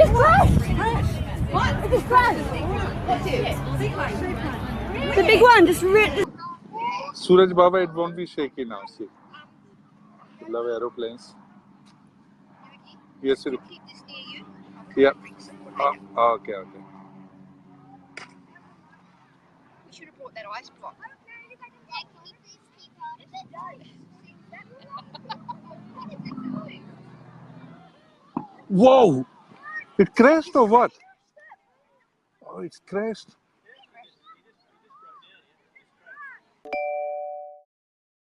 just crashed! What? It just crashed! What's it? The big one just ripped. Suraj Baba, it won't be shaky now. See, you love aeroplanes. Yes, Siri. Yeah. Okay, okay. We should have brought that ice block. Whoa! It crashed or what? Oh, it's crashed.